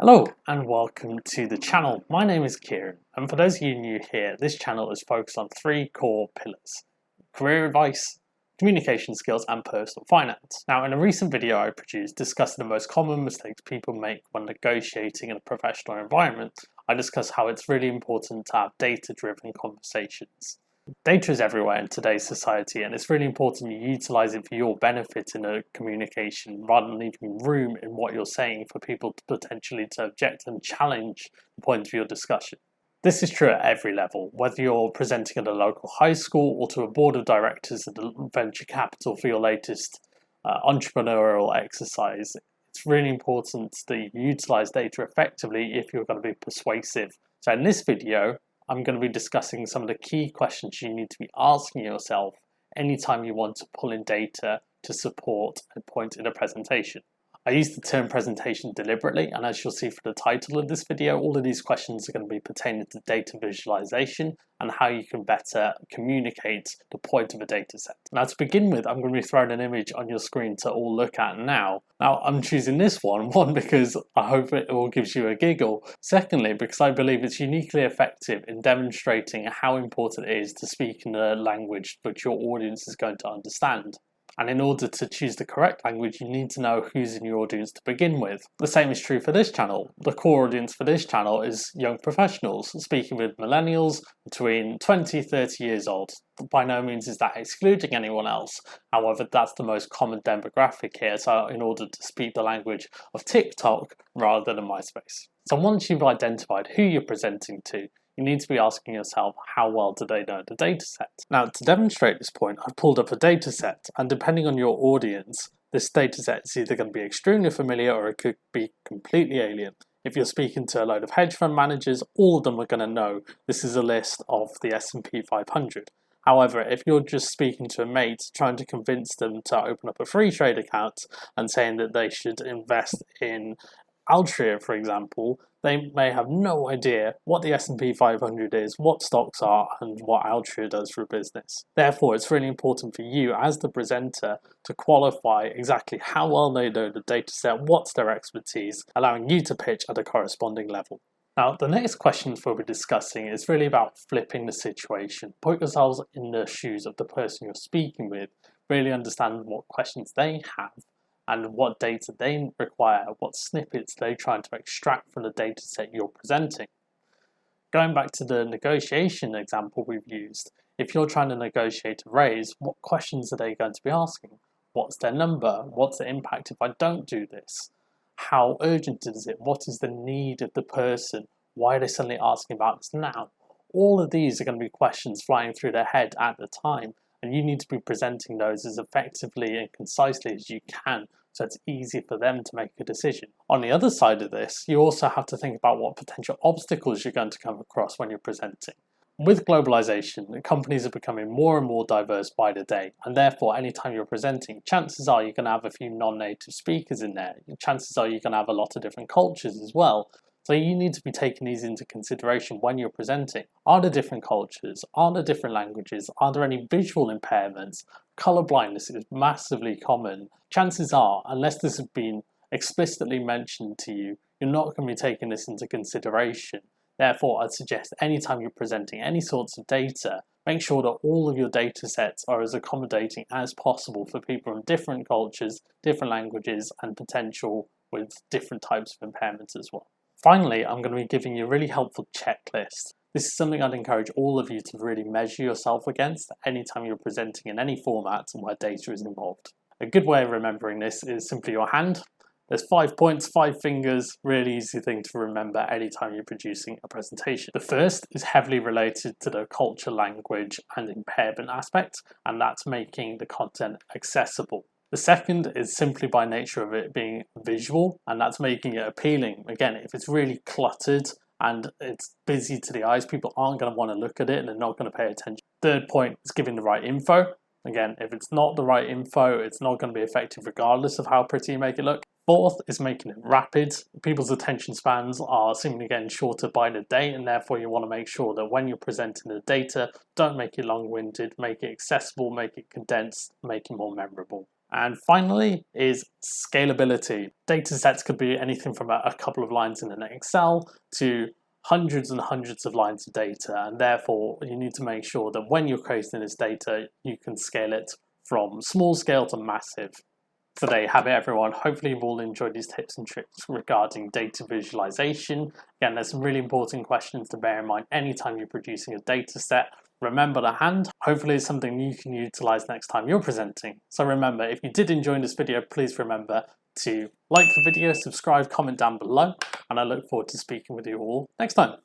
Hello and welcome to the channel. My name is Kieran, and for those of you new here, this channel is focused on three core pillars: career advice, communication skills, and personal finance. Now, in a recent video I produced discussing the most common mistakes people make when negotiating in a professional environment, I discussed how it's really important to have data-driven conversations. Data is everywhere in today's society, and it's really important you utilize it for your benefit in a communication rather than leaving room in what you're saying for people to potentially object and challenge the point of your discussion. This is true at every level, whether you're presenting at a local high school or to a board of directors at a venture capital for your latest entrepreneurial exercise. It's really important that you utilize data effectively if you're going to be persuasive. So in this video, I'm going to be discussing some of the key questions you need to be asking yourself anytime you want to pull in data to support a point in a presentation. I use the term presentation deliberately, and as you'll see from the title of this video, all of these questions are going to be pertaining to data visualization and how you can better communicate the point of a data set. Now, to begin with, I'm going to be throwing an image on your screen to all look at now. Now, I'm choosing this one, because I hope it all gives you a giggle. Secondly, because I believe it's uniquely effective in demonstrating how important it is to speak in a language which your audience is going to understand. And in order to choose the correct language, you need to know who's in your audience to begin with. The same is true for this channel. The core audience for this channel is young professionals, speaking with millennials between 20-30 years old. By no means is that excluding anyone else. However, that's the most common demographic here, so in order to speak the language of TikTok rather than MySpace. So once you've identified who you're presenting to, you need to be asking yourself, how well do they know the data set? Now, to demonstrate this point, I've pulled up a data set, and depending on your audience, this data set is either going to be extremely familiar or it could be completely alien. If you're speaking to a load of hedge fund managers, all of them are going to know this is a list of the S&P 500. However, if you're just speaking to a mate, trying to convince them to open up a free trade account and saying that they should invest in Altria, for example, they may have no idea what the S&P 500 is, what stocks are, and what Altria does for a business. Therefore, it's really important for you as the presenter to qualify exactly how well they know the data set, what's their expertise, allowing you to pitch at a corresponding level. Now, the next questions we'll be discussing is really about flipping the situation. Put yourselves in the shoes of the person you're speaking with, really understand what questions they have, and what data they require, what snippets they're trying to extract from the data set you're presenting. Going back to the negotiation example we've used, if you're trying to negotiate a raise, what questions are they going to be asking? What's their number? What's the impact if I don't do this? How urgent is it? What is the need of the person? Why are they suddenly asking about this now? All of these are going to be questions flying through their head at the time, and you need to be presenting those as effectively and concisely as you can, so it's easy for them to make a decision. On the other side of this, you also have to think about what potential obstacles you're going to come across when you're presenting. With globalization, companies are becoming more and more diverse by the day, and therefore anytime you're presenting, chances are you're going to have a few non-native speakers in there. Chances are you're going to have a lot of different cultures as well. So you need to be taking these into consideration when you're presenting. Are there different cultures? Are there different languages? Are there any visual impairments? Color blindness is massively common. Chances are, unless this has been explicitly mentioned to you, you're not going to be taking this into consideration. Therefore, I'd suggest anytime you're presenting any sorts of data, make sure that all of your data sets are as accommodating as possible for people from different cultures, different languages, and potential with different types of impairments as well. Finally, I'm going to be giving you a really helpful checklist. This is something I'd encourage all of you to really measure yourself against anytime you're presenting in any format where data is involved. A good way of remembering this is simply your hand. There's 5 points, 5 fingers, really easy thing to remember anytime you're producing a presentation. The first is heavily related to the culture, language, and impairment aspect, and that's making the content accessible. The second is simply by nature of it being visual, and that's making it appealing. Again, if it's really cluttered and it's busy to the eyes, people aren't going to want to look at it and they're not going to pay attention. Third point is giving the right info. Again, if it's not the right info, it's not going to be effective regardless of how pretty you make it look. Fourth is making it rapid. People's attention spans are seemingly getting shorter by the day, and therefore you want to make sure that when you're presenting the data, don't make it long-winded, make it accessible, make it condensed, make it more memorable. And finally is scalability. Data sets could be anything from a couple of lines in an Excel to hundreds and hundreds of lines of data, and therefore you need to make sure that when you're creating this data, you can scale it from small scale to massive. So there you have it, everyone. Hopefully you've all enjoyed these tips and tricks regarding data visualization. Again, there's some really important questions to bear in mind anytime you're producing a data set. Remember to hand. Hopefully it's something you can utilize next time you're presenting. So remember, if you did enjoy this video, please remember to like the video, subscribe, comment down below, and I look forward to speaking with you all next time.